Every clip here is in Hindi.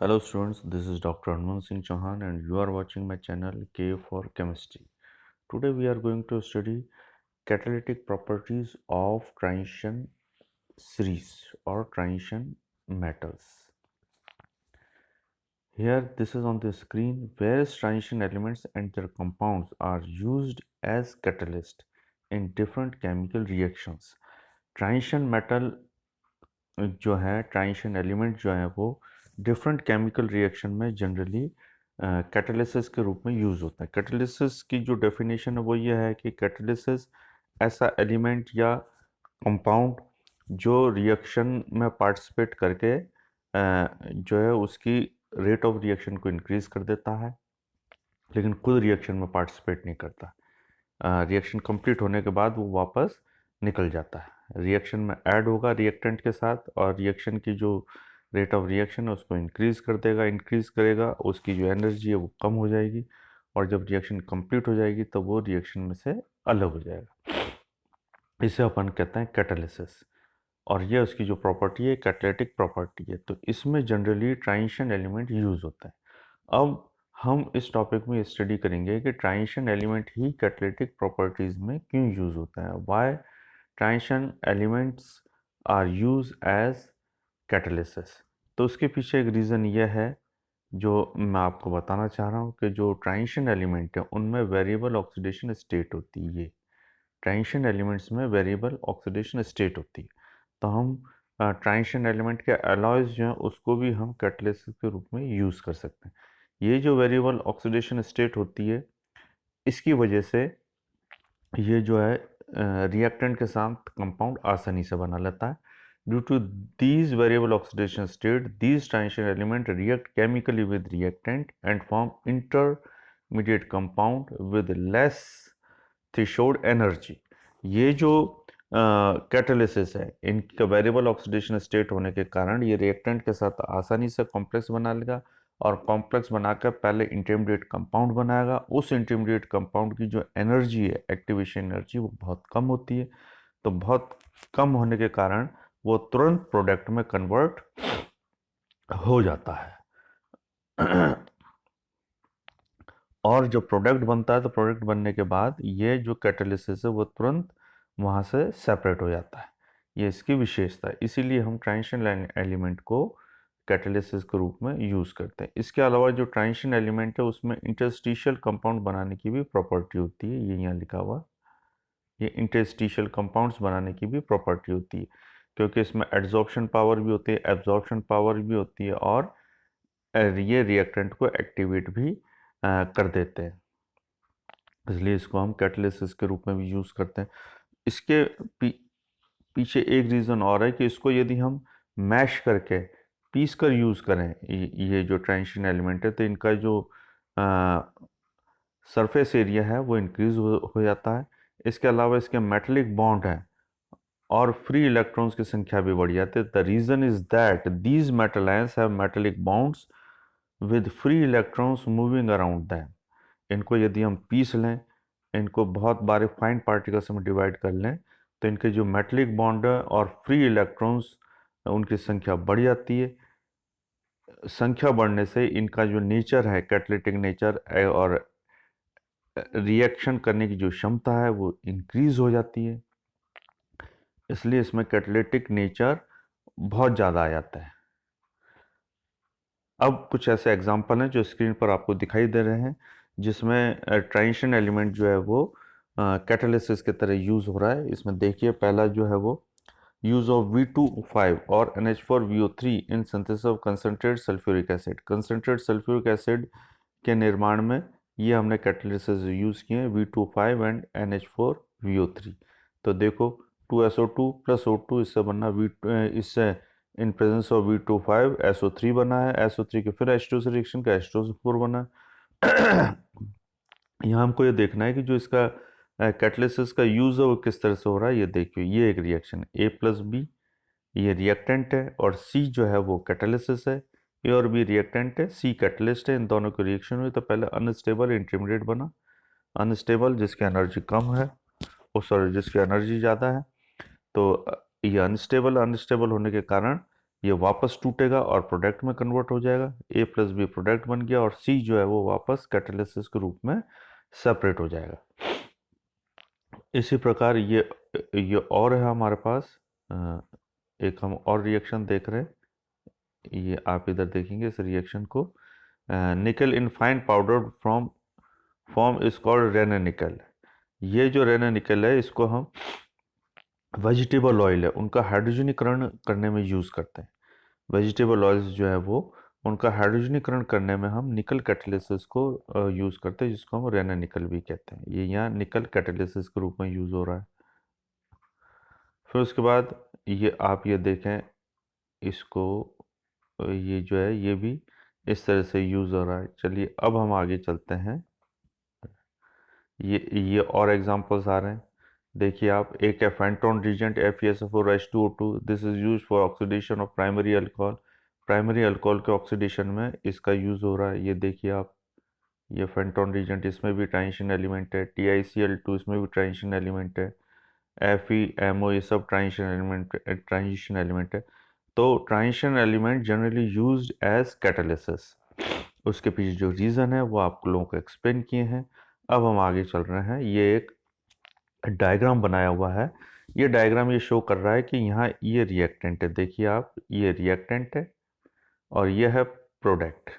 Hello students, this is Dr. Anman Singh Chauhan and you are watching my channel K for Chemistry. Today we are going to study catalytic properties of transition series or transition metals. Here this is on the screen. Various transition elements and their compounds are used as catalyst in different chemical reactions. Transition metal जो है ट्रांजिशन एलिमेंट जो है वो डिफरेंट केमिकल रिएक्शन में जनरली कैटालिसिस के रूप में यूज़ होता है। कैटालिसिस की जो डेफिनेशन है वो ये है कि कैटालिसिस ऐसा एलिमेंट या कंपाउंड जो रिएक्शन में पार्टिसिपेट करके जो है उसकी रेट ऑफ रिएक्शन को इंक्रीज कर देता है, लेकिन खुद रिएक्शन में पार्टिसिपेट नहीं करता। रिएक्शन कंप्लीट होने के बाद वो वापस निकल जाता है। रिएक्शन में ऐड होगा रिएक्टेंट के साथ और रिएक्शन की जो रेट ऑफ रिएक्शन है उसको इंक्रीज कर देगा, इंक्रीज करेगा, उसकी जो एनर्जी है वो कम हो जाएगी और जब रिएक्शन कंप्लीट हो जाएगी तो वो रिएक्शन में से अलग हो जाएगा। इसे अपन कहते हैं कैटालिसिस और ये उसकी जो प्रॉपर्टी है कैटालिटिक प्रॉपर्टी है। तो इसमें जनरली ट्रांजिशन एलिमेंट यूज होता है। अब हम इस टॉपिक में स्टडी करेंगे कि ट्रांजिशन एलिमेंट ही कैटालिटिक प्रॉपर्टीज में क्यों यूज होता है, why transition elements are use as catalysis. तो उसके पीछे एक रीज़न यह है जो मैं आपको बताना चाह रहा हूँ कि जो ट्रांजिशन एलिमेंट है उनमें वेरिएबल ऑक्सीडेशन स्टेट होती है। ये ट्रांजिशन एलिमेंट्स में वेरिएबल ऑक्सीडेशन स्टेट होती है। तो हम ट्रांजिशन एलिमेंट के अलॉयज जो हैं उसको भी हम कैटालिसिस के रूप में यूज़ कर सकते हैं। ये जो वेरिएबल ऑक्सीडेशन स्टेट होती है इसकी वजह से ये जो है रिएक्टेंट के साथ कंपाउंड आसानी से बना लेता है। Due to these variable oxidation state, these transition element react chemically with reactant and form intermediate compound with less threshold energy. ये जो कैटालिसिस है इनका वेरिएबल ऑक्सीडेशन स्टेट होने के कारण ये रिएक्टेंट के साथ आसानी से कॉम्प्लेक्स बना लेगा और कॉम्प्लेक्स बनाकर पहले इंटरमीडिएट कंपाउंड बनाएगा। उस इंटरमीडिएट कंपाउंड की जो एनर्जी है, एक्टिवेशन एनर्जी, वो बहुत कम होती है। तो बहुत कम होने के कारण वो तुरंत प्रोडक्ट में कन्वर्ट हो जाता है और जब प्रोडक्ट बनता है तो प्रोडक्ट बनने के बाद ये जो कैटालिसिस है वो तुरंत वहाँ से सेपरेट हो जाता है। ये इसकी विशेषता है, इसीलिए हम ट्रांजिशन एलिमेंट को कैटालिसिस के रूप में यूज़ करते हैं। इसके अलावा जो ट्रांजिशन एलिमेंट है उसमें इंटरस्टिशियल कंपाउंड बनाने की भी प्रॉपर्टी होती है। ये यहाँ लिखा हुआ, ये इंटरस्टिशियल कंपाउंड्स बनाने की भी प्रॉपर्टी होती है क्योंकि इसमें एड्जॉर्प्शन पावर भी होती है, एब्जॉर्प्शन पावर भी होती है और ये रिएक्टेंट को एक्टिवेट भी कर देते हैं। इसलिए इसको हम कैटालिसिस के रूप में भी यूज़ करते हैं। इसके पीछे एक रीज़न और है कि इसको यदि हम मैश करके पीस कर यूज़ करें ये जो ट्रांजिशन एलिमेंट है तो इनका जो सरफेस एरिया है वो इंक्रीज हो जाता है। इसके अलावा इसके मेटलिक बॉन्ड हैं और फ्री इलेक्ट्रॉन्स की संख्या भी बढ़ जाती है। The reason is that these metal ions have metallic bonds with free electrons moving around them. इनको यदि हम पीस लें, इनको बहुत बारीक फाइन पार्टिकल्स में डिवाइड कर लें तो इनके जो मेटलिक बॉन्ड है और फ्री इलेक्ट्रॉन्स उनकी संख्या बढ़ जाती है। संख्या बढ़ने से इनका जो नेचर है, कैटालिटिक नेचर और रिएक्शन करने की जो क्षमता है वो इंक्रीज हो जाती है। इसलिए इसमें कैटालिटिक नेचर बहुत ज़्यादा आ जाता है। अब कुछ ऐसे एग्जाम्पल हैं जो स्क्रीन पर आपको दिखाई दे रहे हैं जिसमें ट्रांजिशन एलिमेंट जो है वो कैटालिसिस की तरह यूज़ हो रहा है। इसमें देखिए पहला जो है वो यूज़ ऑफ V2O5 और NH4VO3 in synthesis of concentrate sulphuric acid. Concentrate sulphuric acid के निर्माण में ये हमने कैटालिसिस यूज़ किए हैं, V2O5 एंड NH4VO3। तो देखो 2SO2 प्लस O2 इससे बनना इससे in presence of V2O5 SO3 बना है, SO3 के फिर H2 से रिएक्शन का H2SO4 बना है। यहाँ हमको ये देखना है कि जो इसका कैटालिसिस का यूज़ है वो किस तरह से हो रहा है। ये देखिए, ये एक रिएक्शन A+B, ये रिएक्टेंट है और C जो है वो कैटालिसिस है। A और B रिएक्टेंट है, C कैटलिस्ट है। इन दोनों की रिएक्शन हुई तो पहले अनस्टेबल इंटरमीडिएट बना। अनस्टेबल जिसकी एनर्जी कम है, सॉरी जिसकी एनर्जी ज़्यादा है, तो ये अनस्टेबल होने के कारण ये वापस टूटेगा और प्रोडक्ट में कन्वर्ट हो जाएगा, ए प्लस बी प्रोडक्ट बन गया, और सी जो है वो वापस कैटालिसिस के रूप में सेपरेट हो जाएगा। इसी प्रकार ये और है हमारे पास एक हम और रिएक्शन देख रहे हैं, ये आप इधर देखेंगे इस रिएक्शन को, nickel in fine powder from form is called Raney nickel. ये जो रेनानिकल है इसको हम वेजिटेबल ऑयल है उनका हाइड्रोजनीकरण करने में यूज़ करते हैं। वेजिटेबल ऑयल्स जो है वो उनका हाइड्रोजनीकरण करने में हम निकल कैटालिसिस को यूज़ करते हैं, जिसको हम रेनानिकल भी कहते हैं। ये यहाँ निकल कैटालिसिस के रूप में यूज़ हो रहा है। फिर उसके बाद ये आप ये देखें इसको, ये जो है ये भी इस तरह से यूज़ हो रहा है। चलिए अब हम आगे चलते हैं। ये और एग्जांपल्स आ रहे हैं, देखिए आप। एक है Fenton reagent FeSO4H2O2, this is use for oxidation of primary alcohol. Primary alcohol के ऑक्सीडेशन में इसका यूज़ हो रहा है। ये देखिए आप, ये फेंटोन रिजेंट, इसमें भी ट्रांजिशन एलिमेंट है। TiCl2 इसमें भी ट्रांजिशन एलिमेंट है। FeMO ये सब ट्रांजिशन एलिमेंट है। तो transition element generally used as catalysis. उसके पीछे जो रीज़न है वो आप लोगों को एक्सप्लेन किए हैं। अब हम आगे चल रहे हैं। ये एक डायग्राम बनाया हुआ है। ये डायग्राम ये शो कर रहा है कि यहाँ ये रिएक्टेंट है, देखिए आप, ये रिएक्टेंट है और ये है प्रोडक्ट।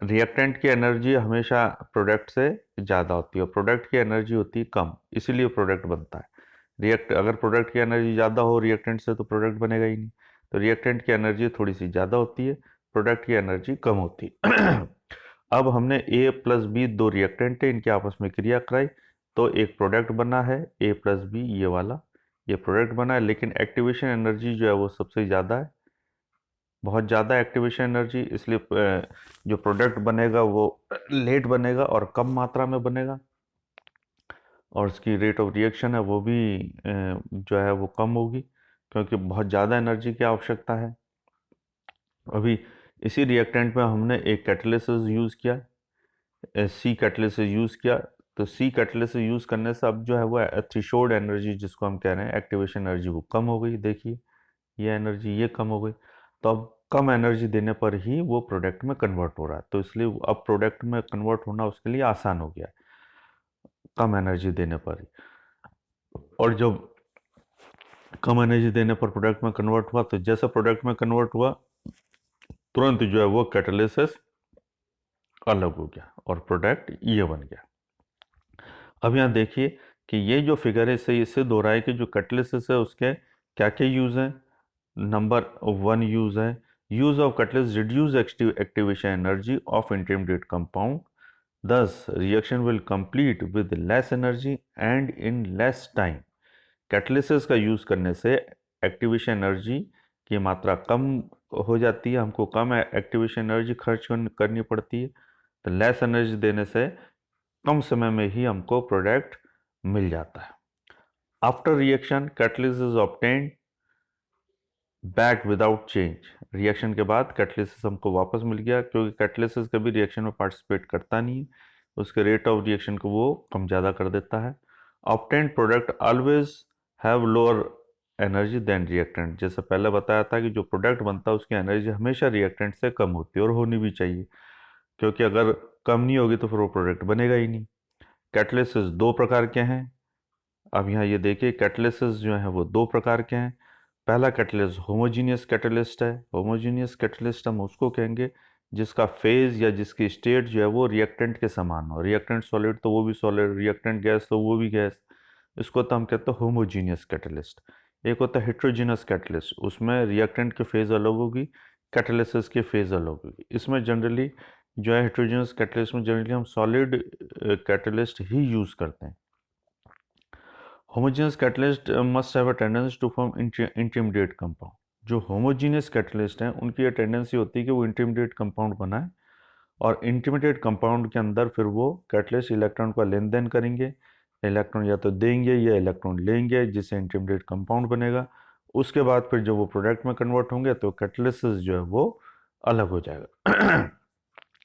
रिएक्टेंट की एनर्जी हमेशा प्रोडक्ट से ज़्यादा होती है और प्रोडक्ट की एनर्जी होती है कम, इसीलिए प्रोडक्ट बनता है। अगर प्रोडक्ट की एनर्जी ज़्यादा हो रिएक्टेंट से तो प्रोडक्ट बनेगा ही नहीं। तो रिएक्टेंट की एनर्जी थोड़ी सी ज़्यादा होती है, प्रोडक्ट की एनर्जी कम होती है। अब हमने A प्लस बी दो रिएक्टेंट है, इनके आपस में क्रिया कराई तो एक प्रोडक्ट बना है A प्लस बी, ये वाला, ये प्रोडक्ट बना है। लेकिन एक्टिवेशन एनर्जी जो है वो सबसे ज़्यादा है, बहुत ज़्यादा एक्टिवेशन एनर्जी, इसलिए जो प्रोडक्ट बनेगा वो लेट बनेगा और कम मात्रा में बनेगा, और उसकी रेट ऑफ रिएक्शन है वो भी जो है वो कम होगी, क्योंकि बहुत ज़्यादा एनर्जी की आवश्यकता है। अभी इसी रिएक्टेंट में हमने एक कैटालिसिस यूज़ किया, सी कैटालिसिस यूज़ किया। तो सी कैटालिसिस यूज़ करने से अब जो है वो थ्रेशोल्ड एनर्जी जिसको हम कह रहे हैं एक्टिवेशन एनर्जी, वो कम हो गई। देखिए ये एनर्जी ये कम हो गई, तो अब कम एनर्जी देने पर ही वो प्रोडक्ट में कन्वर्ट हो रहा है। तो इसलिए अब प्रोडक्ट में कन्वर्ट होना उसके लिए आसान हो गया है, कम एनर्जी देने पर ही। और जब कम एनर्जी देने पर प्रोडक्ट में कन्वर्ट हुआ, तो जैसा प्रोडक्ट में कन्वर्ट हुआ तुरंत जो है वो कैटालिसिस अलग हो गया और प्रोडक्ट ये बन गया। अब यहाँ देखिए कि ये जो फिगर है इससे ये सिद्ध हो रहा है कि जो कैटालिसिस है उसके क्या क्या यूज़ हैं। नंबर 1 यूज़ है, use of catalyst reduce activation energy of intermediate compound, thus reaction will complete with less energy and in less time। Catalysis का यूज़ करने से एक्टिवेशन एनर्जी की मात्रा कम हो जाती है, हमको कम एक्टिवेशन एनर्जी खर्च करनी पड़ती है। तो लेस एनर्जी देने से कम समय में ही हमको प्रोडक्ट मिल जाता है। After reaction catalyst is obtained back without change. Reaction के बाद कैटलिसिस हमको वापस मिल गया, क्योंकि कैटलिसिस कभी रिएक्शन में पार्टिसिपेट करता नहीं है, उसके रेट ऑफ रिएक्शन को वो कम ज़्यादा कर देता है। Obtained product always have lower energy than reactant. जैसे पहले बताया था कि जो प्रोडक्ट बनता है उसकी एनर्जी हमेशा रिएक्टेंट से कम होती है और होनी भी चाहिए, क्योंकि अगर कम नहीं होगी तो फिर वो प्रोडक्ट बनेगा ही नहीं। कैटलिसिस दो प्रकार के हैं। अब यहाँ ये देखिए कैटलिसिस जो है वो दो प्रकार के हैं। पहला कैटलिस्ट होमोजीनियस कैटलिस्ट है। होमोजीनियस कैटलिस्ट हम उसको कहेंगे जिसका फेज या जिसकी स्टेट जो है वो रिएक्टेंट के समान हो। रिएक्टेंट सॉलिड तो वो भी सॉलिड, रिएक्टेंट गैस तो वो भी गैस, इसको तो हम कहते हैं होमोजीनियस कैटलिस्ट। एक होता है हेट्रोजीनियस कैटलिस्ट, उसमें रिएक्टेंट के फेज अलग होगी, कैटलिसिस के फेज अलग होगी। इसमें जनरली जो है हेट्रोजीनियस कैटलिस्ट में जनरली हम सॉलिड कैटलिस्ट ही यूज़ करते हैं। Homogeneous catalyst must have a tendency to form intermediate compound. जो होमोजीनियस कैटलिस्ट हैं उनकी ये टेंडेंसी होती है कि वो इंटरमीडिएट कंपाउंड बनाए, और इंटरमीडिएट कंपाउंड के अंदर फिर वो कैटलिस्ट इलेक्ट्रॉन का लेन देन करेंगे, इलेक्ट्रॉन या तो देंगे या इलेक्ट्रॉन लेंगे, जिससे इंटरमीडिएट कंपाउंड बनेगा। उसके बाद फिर जब वो प्रोडक्ट में कन्वर्ट होंगे तो कैटलिसिस जो है वो अलग हो जाएगा।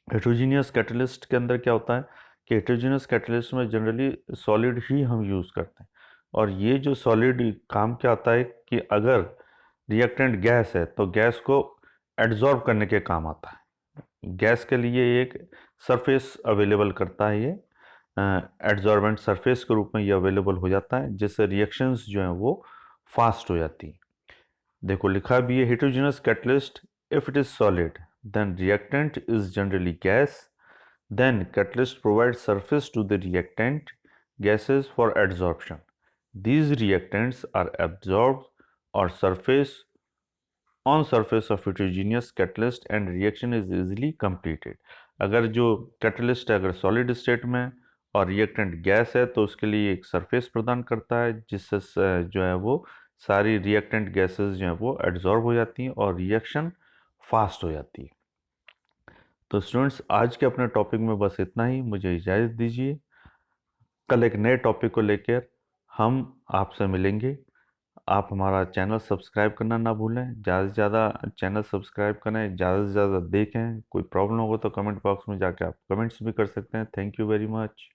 हेट्रोजीनियस कैटलिस्ट के अंदर क्या होता है कि हेट्रोजीनियस कैटलिस्ट में जनरली सॉलिड ही हम यूज़ करते हैं, और ये जो सॉलिड काम क्या आता है कि अगर रिएक्टेंट गैस है तो गैस को एड्जॉर्ब करने के काम आता है। गैस के लिए एक सरफेस अवेलेबल करता है, ये एड्जॉर्बेंट सरफेस के रूप में ये अवेलेबल हो जाता है, जिससे रिएक्शंस जो हैं वो फास्ट हो जाती हैं। देखो लिखा भी है, heterogeneous catalyst if it is solid then reactant is generally gas, then catalyst provide surface to the reactant gases for adsorption. These reactants are absorbed or surface on surface of heterogeneous catalyst and reaction is easily completed. अगर जो कैटलिस्ट है अगर सॉलिड स्टेट में और रिएक्टेंट गैस है तो उसके लिए एक सरफेस प्रदान करता है, जिससे जो है वो सारी रिएक्टेंट गैसेस जो हैं वो एड्जॉर्ब हो जाती हैं और रिएक्शन फास्ट हो जाती है। तो स्टूडेंट्स आज के अपने टॉपिक में बस इतना ही, मुझे इजाज़त दीजिए। कल एक नए टॉपिक को लेकर हम आपसे मिलेंगे। आप हमारा चैनल सब्सक्राइब करना ना भूलें, ज़्यादा से ज़्यादा चैनल सब्सक्राइब करें, ज़्यादा से ज़्यादा देखें। कोई प्रॉब्लम होगा तो कमेंट बॉक्स में जाके आप कमेंट्स भी कर सकते हैं। Thank you very much.